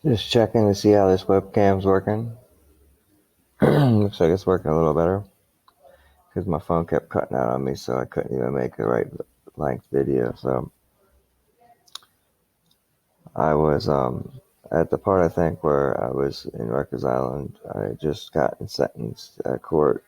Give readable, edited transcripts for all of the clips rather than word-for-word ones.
Just checking to see how this webcam's working. Looks like it's working a little better because my phone kept cutting out on me, so I couldn't even make the right length video. So I was at the part I think where I was in Rikers Island. I had just gotten sentenced at court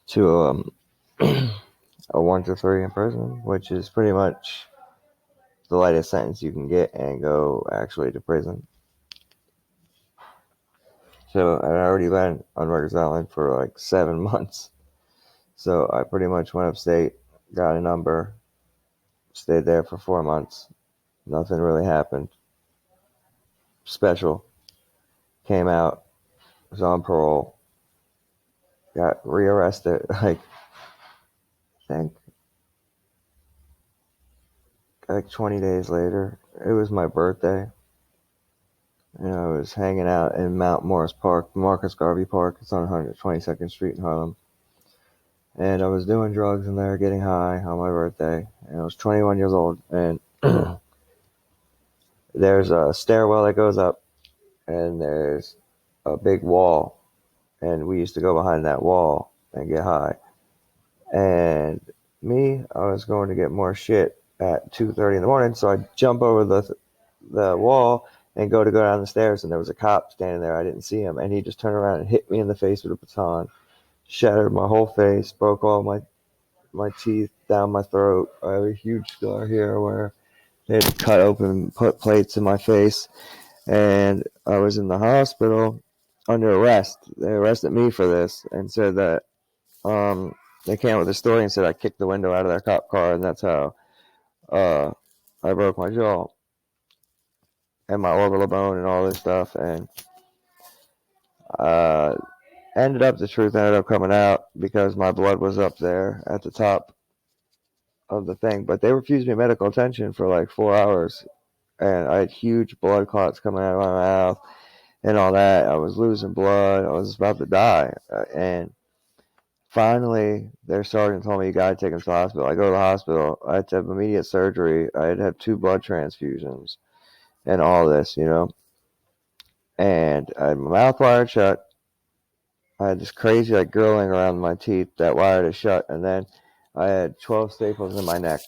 to a 1 to 3 in prison, which is pretty much the lightest sentence you can get and go actually to prison. So I'd already been on Rikers Island for like 7 months. So I pretty much went upstate, got a number, stayed there for 4 months. Nothing really happened special. Came out, was on parole, got rearrested. Like, I think, like 20 days later. It was my birthday. And I was hanging out in Mount Morris Park, Marcus Garvey Park. It's on 122nd Street in Harlem. And I was doing drugs in there, getting high on my birthday. And I was 21 years old. And there's a stairwell that goes up, and there's a big wall. And we used to go behind that wall and get high. And I was going to get more shit at 2:30 in the morning, so I jump over the wall and go down the stairs, and there was a cop standing there. I didn't see him, and he just turned around and hit me in the face with a baton, shattered my whole face, broke all my teeth down my throat. I have a huge scar here where they had cut open, put plates in my face, and I was in the hospital under arrest. They arrested me for this and said that they came up with a story and said I kicked the window out of their cop car, and that's how uh, I broke my jaw and my orbital bone and all this stuff. And uh, the truth ended up coming out because my blood was up there at the top of the thing. But they refused me medical attention for like 4 hours, and I had huge blood clots coming out of my mouth and all that. I was losing blood. I was about to die, and finally, their sergeant told me, you gotta take him to the hospital. I go to the hospital. I had to have immediate surgery. I had to have 2 blood transfusions and all this, And I had my mouth wired shut. I had this crazy like gurgling around my teeth that wired it shut. And then I had 12 staples in my neck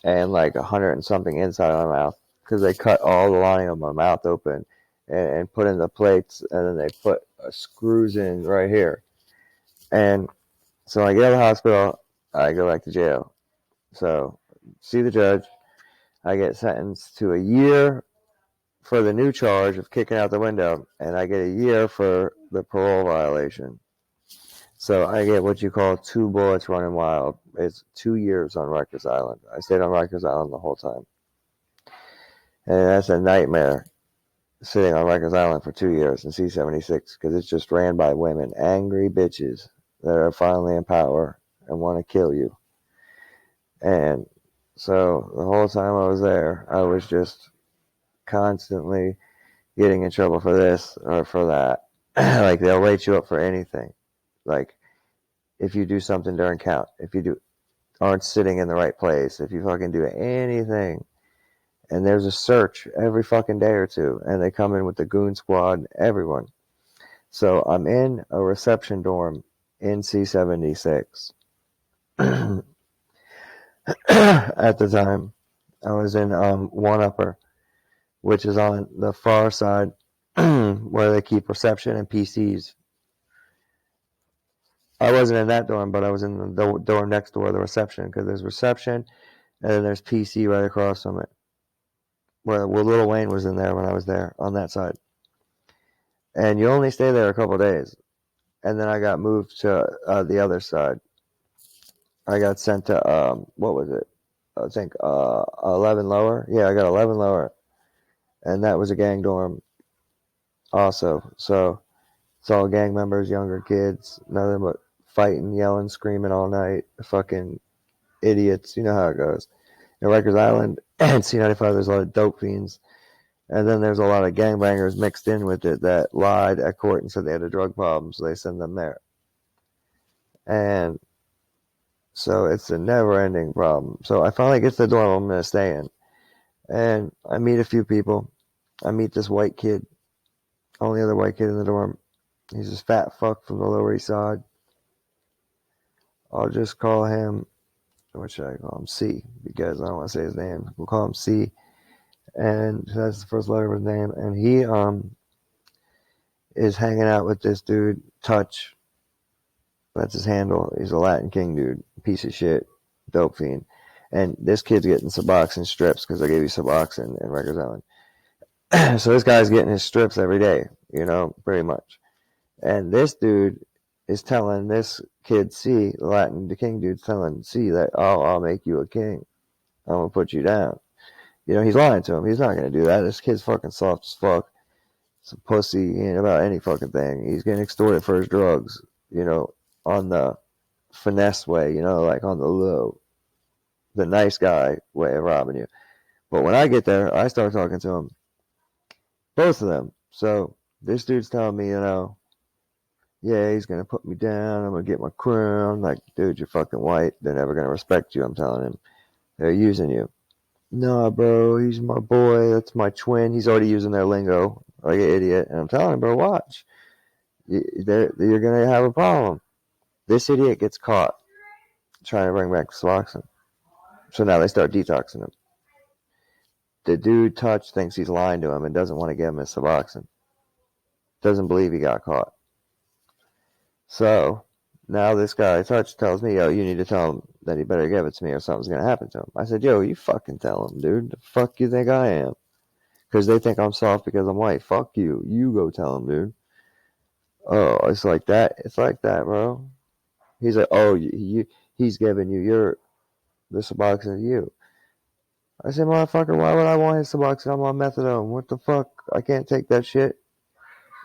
and like 100 and something inside of my mouth because they cut all the lining of my mouth open and put in the plates. And then they put screws in right here. And so I get out of the hospital. I go back to jail. So, see the judge. I get sentenced to a year for the new charge of kicking out the window, and I get a year for the parole violation. So I get what you call 2 bullets running wild. It's 2 years on Rikers Island. I stayed on Rikers Island the whole time. And that's a nightmare, sitting on Rikers Island for 2 years in C-76, because it's just ran by women, angry bitches that are finally in power and want to kill you. And so the whole time I was there, I was just constantly getting in trouble for this or for that. Like, they'll write you up for anything. Like, if you do something during count, if you aren't sitting in the right place, if you fucking do anything, and there's a search every fucking day or two, and they come in with the goon squad, everyone. So I'm in a reception dorm in C76. At the time, I was in one upper, which is on the far side where they keep reception and PCs. I wasn't in that dorm, but I was in the dorm next door, the reception, because there's reception and then there's PC right across from it, where Lil Wayne was in there when I was there on that side. And you only stay there a couple of days, and then I got moved to the other side. I got sent to what was it? I think 11 lower. Yeah, I got 11 lower, and that was a gang dorm also. So it's all gang members, younger kids, nothing but fighting, yelling, screaming all night. Fucking idiots. You know how it goes. In Rikers Island and C95, there's a lot of dope fiends. And then there's a lot of gangbangers mixed in with it that lied at court and said they had a drug problem, so they send them there. And so it's a never-ending problem. So I finally get to the dorm I'm going to stay in. And I meet a few people. I meet this white kid, only other white kid in the dorm. He's this fat fuck from the Lower East Side. I'll just call him, what should I call him? C, because I don't want to say his name. We'll call him C, and that's the first letter of his name. And he is hanging out with this dude, Touch. That's his handle. He's a Latin King dude, piece of shit, dope fiend. And this kid's getting suboxone strips because I gave you suboxone in Rikers Island. So this guy's getting his strips every day, pretty much. And this dude is telling this kid C, the Latin the King dude's telling C that, oh, I'll make you a king. I'm gonna put you down. He's lying to him. He's not gonna do that. This kid's fucking soft as fuck. It's a pussy. He ain't about any fucking thing. He's getting extorted for his drugs, on the finesse way, like on the low, the nice guy way of robbing you. But when I get there, I start talking to him, both of them. So this dude's telling me, yeah, he's gonna put me down. I'm gonna get my crown. Like, dude, you're fucking white. They're never gonna respect you. I'm telling him. They're using you. Nah, bro, he's my boy. That's my twin. He's already using their lingo like an idiot. And I'm telling him, bro, watch. You're gonna have a problem. This idiot gets caught trying to bring back Suboxone. So now they start detoxing him. The dude Touch thinks he's lying to him and doesn't want to give him his Suboxone. Doesn't believe he got caught. So now this guy Touch tells me, yo, you need to tell him that he better give it to me or something's going to happen to him. I said, yo, you fucking tell him, dude. The fuck you think I am? Because they think I'm soft because I'm white. Fuck you. You go tell him, dude. Oh, it's like that. It's like that, bro. He's like, oh, he's giving you the Suboxone to you. I said, motherfucker, why would I want his Suboxone? I'm on methadone. What the fuck? I can't take that shit.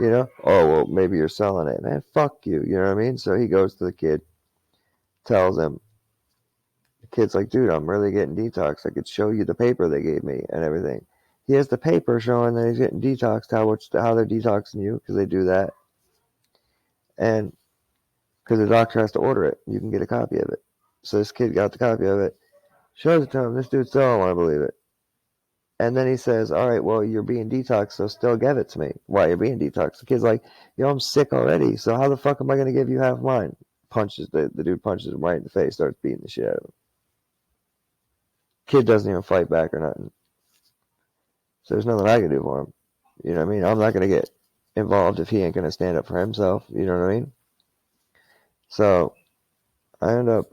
Oh, well, maybe you're selling it. Man, fuck you. You know what I mean? So he goes to the kid, tells him. The kid's like, dude, I'm really getting detoxed. I could show you the paper they gave me and everything. He has the paper showing that he's getting detoxed, how they're detoxing you, because they do that. And because the doctor has to order it. You can get a copy of it. So this kid got the copy of it, shows it to him. This dude still don't want to believe it. And then he says, all right, well, you're being detoxed, so still give it to me. Why, you're being detoxed? The kid's like, yo, I'm sick already, so how the fuck am I going to give you half mine? The dude punches him right in the face, starts beating the shit out of him. Kid doesn't even fight back or nothing. So there's nothing I can do for him. You know what I mean? I'm not going to get involved if he ain't going to stand up for himself. You know what I mean? So I end up,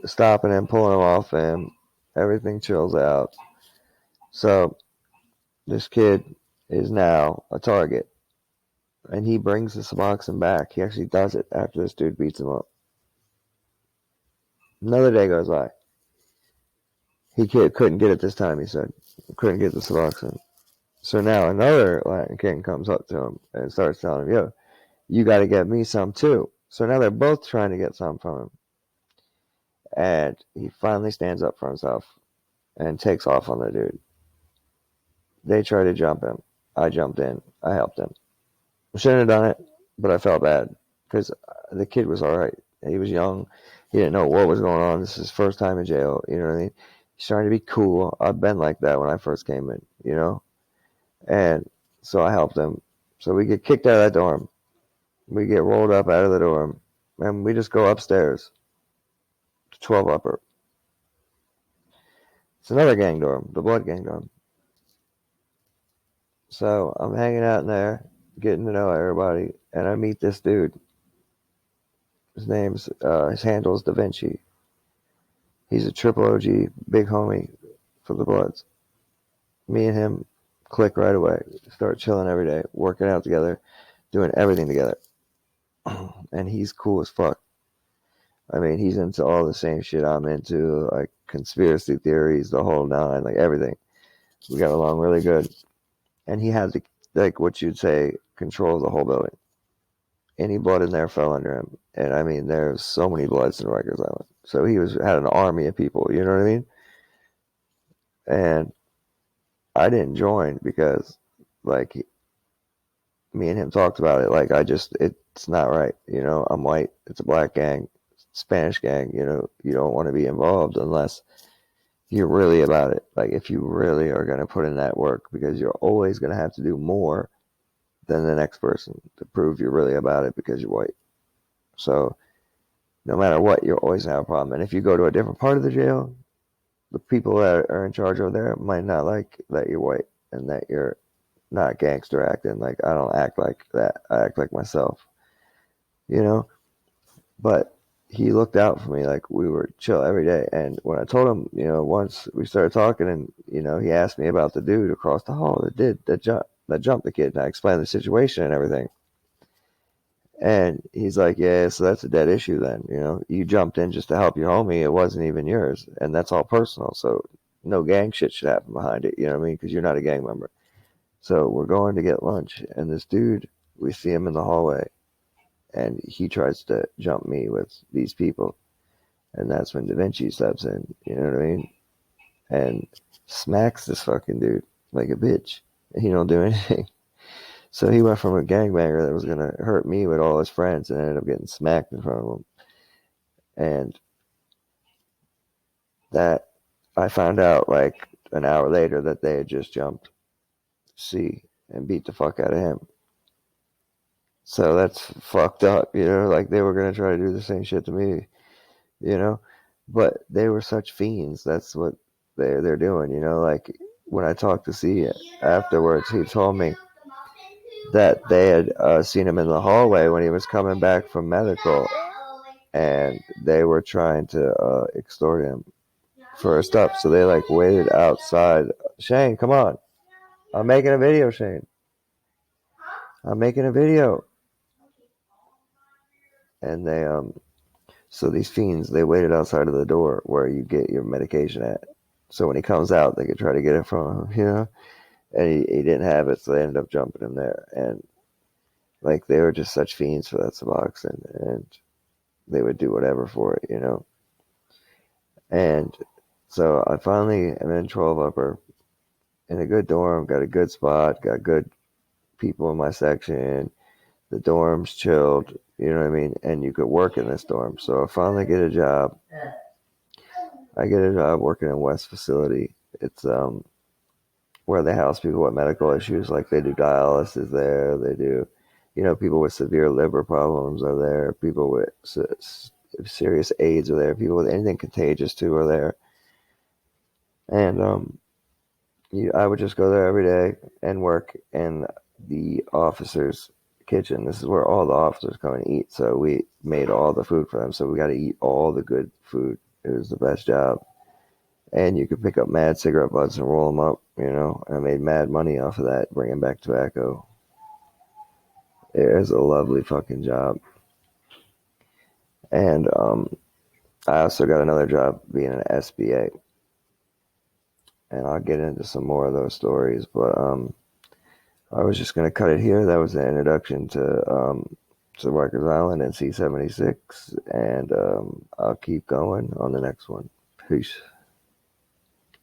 stopping him, pulling him off, and everything chills out. So this kid is now a target. And he brings the Suboxone back. He actually does it after this dude beats him up. Another day goes by. He couldn't get it this time, he said. Couldn't get the Suboxone. So now another Latin King comes up to him and starts telling him, yo, you got to get me some too. So now they're both trying to get some from him. And he finally stands up for himself and takes off on the dude. They try to jump him. I jumped in. I helped him. I shouldn't have done it, but I felt bad because the kid was all right. He was young. He didn't know what was going on. This is his first time in jail. You know what I mean? He's trying to be cool. I've been like that when I first came in, And so I helped him. So we get kicked out of that dorm. We get rolled up out of the dorm. And we just go upstairs to 12 upper. It's another gang dorm, the blood gang dorm. So I'm hanging out in there, getting to know everybody, and I meet this dude. His handle is Da Vinci. He's a triple OG, big homie for the Bloods. Me and him click right away. Start chilling every day, working out together, doing everything together. And he's cool as fuck. I mean, he's into all the same shit I'm into, like conspiracy theories, the whole nine, like everything. We got along really good. And he had like what you'd say, control of the whole building. Any blood in there fell under him. And I mean, there's so many Bloods in Rikers Island. So he had an army of people, you know what I mean? And I didn't join because, like, me and him talked about it. Like, it's not right. I'm white. It's a black gang, Spanish gang. You don't want to be involved unless, you're really about it. Like if you really are going to put in that work, because you're always going to have to do more than the next person to prove you're really about it because you're white. So no matter what, you're always going to have a problem. And if you go to a different part of the jail, the people that are in charge over there might not like that you're white and that you're not gangster acting. Like I don't act like that. I act like myself, you know? But he looked out for me like we were chill every day. And when I told him, once we started talking and, he asked me about the dude across the hall that jumped the kid, and I explained the situation and everything. And he's like, yeah, so that's a dead issue then. You jumped in just to help your homie. It wasn't even yours. And that's all personal. So no gang shit should happen behind it. You know what I mean? Because you're not a gang member. So we're going to get lunch. And this dude, we see him in the hallway. And he tries to jump me with these people. And that's when Da Vinci steps in. You know what I mean? And smacks this fucking dude like a bitch. And he don't do anything. So he went from a gangbanger that was going to hurt me with all his friends and ended up getting smacked in front of him. And that I found out like an hour later that they had just jumped C and beat the fuck out of him. So that's fucked up, like they were going to try to do the same shit to me, but they were such fiends. That's what they're doing, like when I talked to C afterwards, he told me that they had seen him in the hallway when he was coming back from medical, and they were trying to extort him for a stop. So they like waited outside. Shane, come on. I'm making a video, Shane. I'm making a video. And they so these fiends, they waited outside of the door where you get your medication at. So when he comes out, they could try to get it from him, And he didn't have it, so they ended up jumping him there. And like they were just such fiends for that suboxone, and they would do whatever for it, And so I finally am in 12 upper in a good dorm, got a good spot, got good people in my section. The dorm's chilled, you know what I mean? And you could work in this dorm. So I finally get a job. I get a job working in West Facility. It's where they house people with medical issues. Like they do dialysis there. They do, people with severe liver problems are there. People with serious AIDS are there. People with anything contagious too are there. And I would just go there every day and work in the officers' kitchen. This is where all the officers come and eat. So we made all the food for them. So we got to eat all the good food. It was the best job. And you could pick up mad cigarette butts and roll them up, And I made mad money off of that, bringing back tobacco. It was a lovely fucking job. And I also got another job being an SBA. And I'll get into some more of those stories, but I was just going to cut it here. That was the introduction to Rikers Island and C-76, and I'll keep going on the next one. Peace.